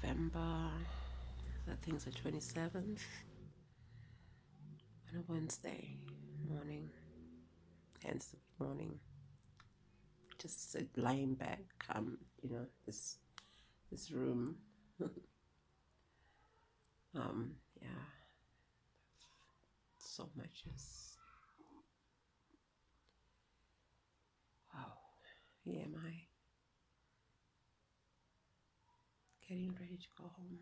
November, I think it's the 27th, on a Wednesday morning, hence the morning. Just lying back, this room. Yeah, so much is. Wow, here am I, getting ready to go home.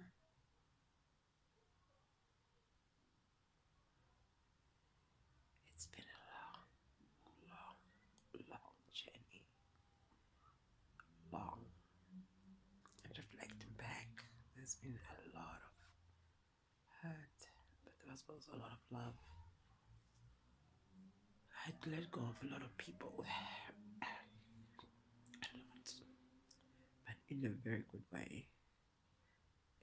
It's been a long journey. Long. And reflecting back, there's been a lot of hurt, but there was also a lot of love. I had to let go of a lot of people, a lot, but in a very good way.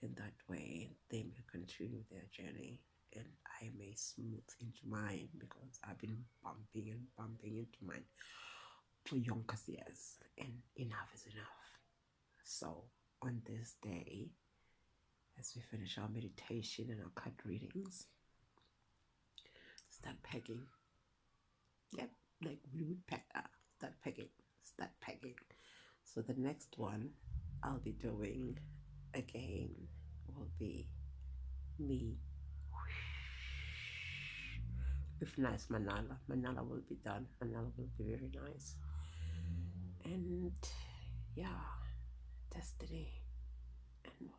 In that way, they may continue their journey, and I may smooth into mine because I've been bumping and bumping into mine for yonkers years, and enough is enough. So, on this day, as we finish our meditation and our card readings, start pegging. Yep, like woodpecker. Start pegging. Start pegging. So the next one I'll be doing again will be me with nice manala. Manala will be done. Manala will be very nice. And yeah, destiny and